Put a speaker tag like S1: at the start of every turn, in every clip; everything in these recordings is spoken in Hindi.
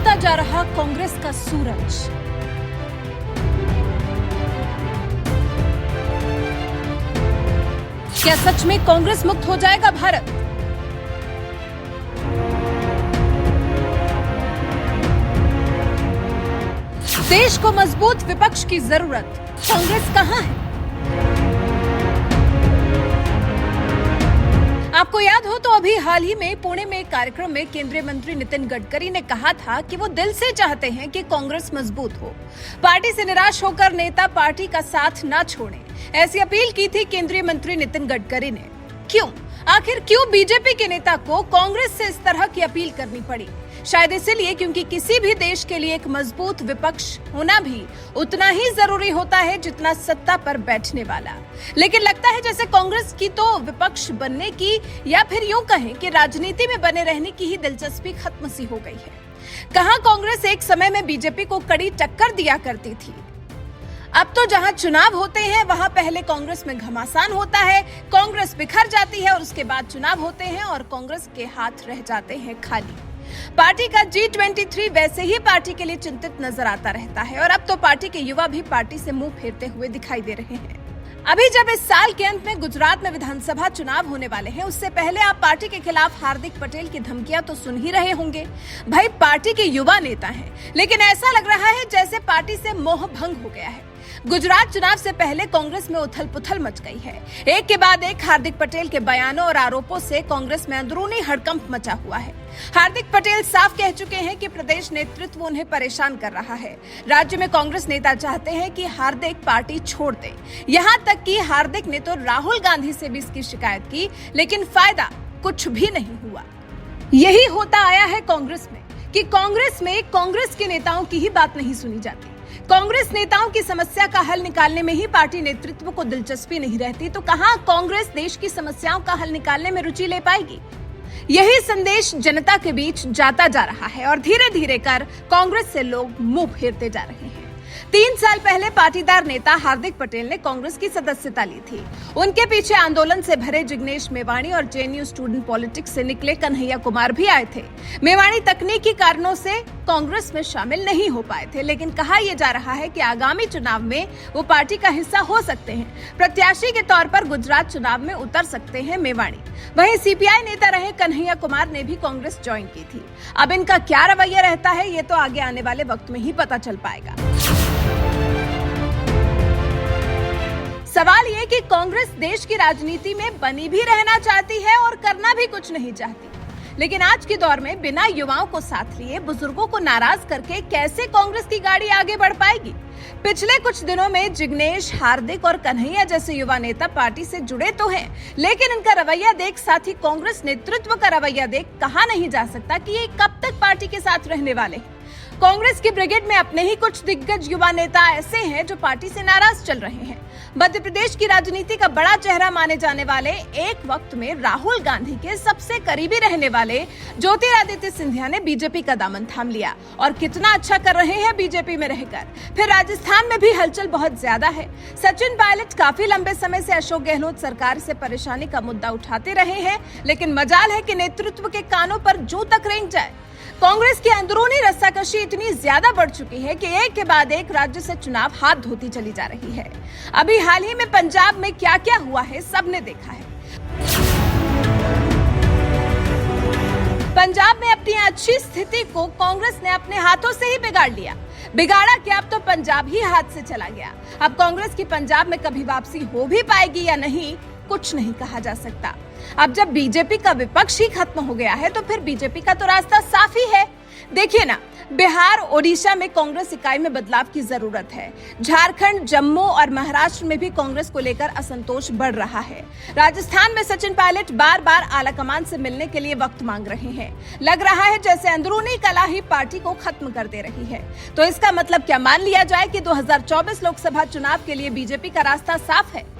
S1: ढलता जा रहा कांग्रेस का सूरज। क्या सच में कांग्रेस मुक्त हो जाएगा भारत? देश को मजबूत विपक्ष की जरूरत, कांग्रेस कहां है? आपको याद हो तो अभी हाल ही में पुणे में एक कार्यक्रम में केंद्रीय मंत्री नितिन गडकरी ने कहा था कि वो दिल से चाहते हैं कि कांग्रेस मजबूत हो, पार्टी से निराश होकर नेता पार्टी का साथ न छोड़ें। ऐसी अपील की थी केंद्रीय मंत्री नितिन गडकरी ने। आखिर क्यों बीजेपी के नेता को कांग्रेस से इस तरह की अपील करनी पड़ी? शायद इसलिए क्योंकि किसी भी देश के लिए एक मजबूत विपक्ष होना भी उतना ही जरूरी होता है जितना सत्ता पर बैठने वाला। लेकिन लगता है जैसे कांग्रेस की तो विपक्ष बनने की, या फिर यूं कहें कि राजनीति में बने रहने की ही दिलचस्पी खत्म सी हो गई है। कहां कांग्रेस एक समय में बीजेपी को कड़ी टक्कर दिया करती थी, अब तो जहां चुनाव होते हैं वहां पहले कांग्रेस में घमासान होता है, कांग्रेस बिखर जाती है और उसके बाद चुनाव होते हैं और कांग्रेस के हाथ रह जाते हैं खाली। पार्टी का G23 वैसे ही पार्टी के लिए चिंतित नजर आता रहता है और अब तो पार्टी के युवा भी पार्टी से मुंह फेरते हुए दिखाई दे रहे हैं। अभी जब इस साल के अंत में गुजरात में विधानसभा चुनाव होने वाले हैं, उससे पहले आप पार्टी के खिलाफ हार्दिक पटेल की धमकियां तो सुन ही रहे होंगे। भाई, पार्टी के युवा नेता हैं, लेकिन ऐसा लग रहा है जैसे पार्टी से मोह भंग हो गया है। गुजरात चुनाव से पहले कांग्रेस में उथल पुथल मच गई है। एक के बाद एक हार्दिक पटेल के बयानों और आरोपों से कांग्रेस में अंदरूनी हड़कंप मचा हुआ है। हार्दिक पटेल साफ कह चुके हैं कि प्रदेश नेतृत्व उन्हें परेशान कर रहा है। राज्य में कांग्रेस नेता चाहते हैं कि हार्दिक पार्टी छोड़ दे। यहाँ तक कि हार्दिक ने तो राहुल गांधी से भी इसकी शिकायत की, लेकिन फायदा कुछ भी नहीं हुआ। यही होता आया है कांग्रेस में कि कांग्रेस में कांग्रेस के नेताओं की ही बात नहीं सुनी जाती। कांग्रेस नेताओं की समस्या का हल निकालने में ही पार्टी नेतृत्व को दिलचस्पी नहीं रहती, तो कहां कांग्रेस देश की समस्याओं का हल निकालने में रुचि ले पाएगी? यही संदेश जनता के बीच जाता जा रहा है और धीरे धीरे कर कांग्रेस से लोग मुंह फेरते जा रहे हैं। 3 साल पहले पाटीदार नेता हार्दिक पटेल ने कांग्रेस की सदस्यता ली थी। उनके पीछे आंदोलन से भरे जिग्नेश मेवाणी और जेएनयू स्टूडेंट पॉलिटिक्स से निकले कन्हैया कुमार भी आए थे। मेवाणी तकनीकी कारणों से कांग्रेस में शामिल नहीं हो पाए थे, लेकिन कहा यह जा रहा है कि आगामी चुनाव में वो पार्टी का हिस्सा हो सकते हैं। प्रत्याशी के तौर पर गुजरात चुनाव में उतर सकते हैं मेवाणी। वहीं सीपीआई नेता रहे कन्हैया कुमार ने भी कांग्रेस ज्वाइन की थी। अब इनका क्या रवैया रहता है, ये तो आगे आने वाले वक्त में ही पता चल पाएगा। सवाल ये कि कांग्रेस देश की राजनीति में बनी भी रहना चाहती है और करना भी कुछ नहीं चाहती, लेकिन आज के दौर में बिना युवाओं को साथ लिए, बुजुर्गों को नाराज करके कैसे कांग्रेस की गाड़ी आगे बढ़ पाएगी? पिछले कुछ दिनों में जिग्नेश, हार्दिक और कन्हैया जैसे युवा नेता पार्टी से जुड़े तो हैं, लेकिन इनका रवैया देख, साथ ही कांग्रेस नेतृत्व का रवैया देख कहा नहीं जा सकता कि ये कब तक पार्टी के साथ रहने वाले हैं। कांग्रेस की ब्रिगेड में अपने ही कुछ दिग्गज युवा नेता ऐसे हैं जो पार्टी से नाराज चल रहे हैं। मध्य प्रदेश की राजनीति का बड़ा चेहरा माने जाने वाले, एक वक्त में राहुल गांधी के सबसे करीबी रहने वाले ज्योतिरादित्य सिंधिया ने बीजेपी का दामन थाम लिया और कितना अच्छा कर रहे हैं बीजेपी में रहकर। फिर राजस्थान में भी हलचल बहुत ज्यादा है। सचिन पायलट काफी लंबे समय से अशोक गहलोत सरकार से परेशानी का मुद्दा उठाते रहे हैं, लेकिन मजाल है कि नेतृत्व के कानों पर जूं तक रेंग जाए। कांग्रेस की अंदरूनी रस्साकशी इतनी ज्यादा बढ़ चुकी है कि एक के बाद एक राज्य से चुनाव हाथ धोती चली जा रही है। अभी हाल ही में पंजाब में क्या क्या हुआ है सबने देखा है। पंजाब में अपनी अच्छी स्थिति को कांग्रेस ने अपने हाथों से ही बिगाड़ लिया। बिगाड़ा क्या, अब तो पंजाब ही हाथ से चला गया। अब कांग्रेस की पंजाब में कभी वापसी हो भी पाएगी या नहीं, कुछ नहीं कहा जा सकता। अब जब बीजेपी का विपक्ष ही खत्म हो गया है तो फिर बीजेपी का तो रास्ता साफ ही है। देखिए ना, बिहार, ओडिशा में कांग्रेस इकाई में बदलाव की जरूरत है। झारखंड, जम्मू और महाराष्ट्र में भी कांग्रेस को लेकर असंतोष बढ़ रहा है। राजस्थान में सचिन पायलट बार बार आलाकमान से मिलने के लिए वक्त मांग रहे हैं। लग रहा है जैसे अंदरूनी कला ही पार्टी को खत्म कर दे रही है। तो इसका मतलब क्या मान लिया जाए कि 2024 लोकसभा चुनाव के लिए बीजेपी का रास्ता साफ है?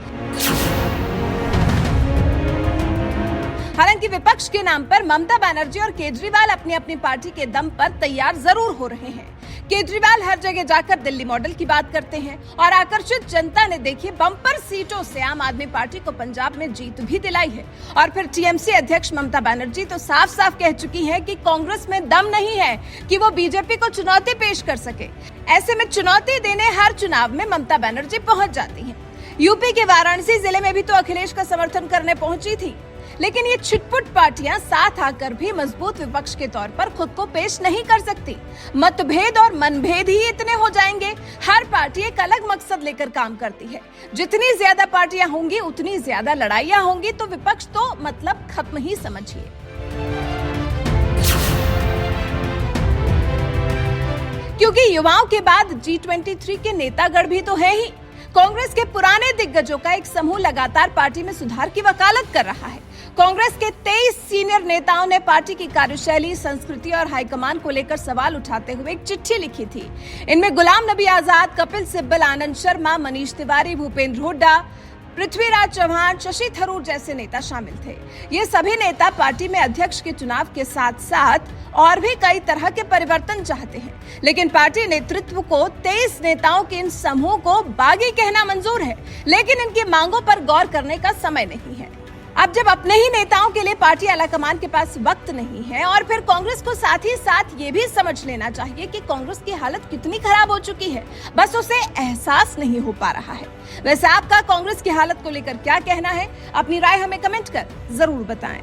S1: हालांकि विपक्ष के नाम पर ममता बनर्जी और केजरीवाल अपनी अपनी पार्टी के दम पर तैयार जरूर हो रहे हैं। केजरीवाल हर जगह जाकर दिल्ली मॉडल की बात करते हैं और आकर्षित जनता ने देखिए बम्पर सीटों से आम आदमी पार्टी को पंजाब में जीत भी दिलाई है। और फिर टीएमसी अध्यक्ष ममता बनर्जी तो साफ साफ कह चुकी हैं कि कांग्रेस में दम नहीं है कि वो बीजेपी को चुनौती पेश कर सके। ऐसे में चुनौती देने हर चुनाव में ममता बनर्जी पहुंच जाती हैं। यूपी के वाराणसी जिले में भी तो अखिलेश का समर्थन करने पहुंची थी, लेकिन ये छिटपुट पार्टियां साथ आकर भी मजबूत विपक्ष के तौर पर खुद को पेश नहीं कर सकती। मतभेद और मनभेद ही इतने हो जाएंगे। हर पार्टी एक अलग मकसद लेकर काम करती है। जितनी ज्यादा पार्टियां होंगी उतनी ज्यादा लड़ाइयां होंगी, तो विपक्ष तो मतलब खत्म ही समझिए। क्योंकि युवाओं के बाद G23 के नेतागढ़ भी तो है ही। कांग्रेस के पुराने दिग्गजों का एक समूह लगातार पार्टी में सुधार की वकालत कर रहा है। कांग्रेस के 23 सीनियर नेताओं ने पार्टी की कार्यशैली, संस्कृति और हाईकमान को लेकर सवाल उठाते हुए एक चिट्ठी लिखी थी। इनमें गुलाम नबी आजाद, कपिल सिब्बल, आनंद शर्मा, मनीष तिवारी, भूपेंद्र हुड्डा, पृथ्वीराज चौहान, शशि थरूर जैसे नेता शामिल थे। ये सभी नेता पार्टी में अध्यक्ष के चुनाव के साथ साथ और भी कई तरह के परिवर्तन चाहते हैं, लेकिन पार्टी नेतृत्व को 23 नेताओं के इन समूह को बागी कहना मंजूर है, लेकिन इनकी मांगों पर गौर करने का समय नहीं है। अब जब अपने ही नेताओं के लिए पार्टी आलाकमान के पास वक्त नहीं है, और फिर कांग्रेस को साथ ही साथ ये भी समझ लेना चाहिए कि कांग्रेस की हालत कितनी खराब हो चुकी है, बस उसे एहसास नहीं हो पा रहा है। वैसे आपका कांग्रेस की हालत को लेकर क्या कहना है? अपनी राय हमें कमेंट कर जरूर बताएं।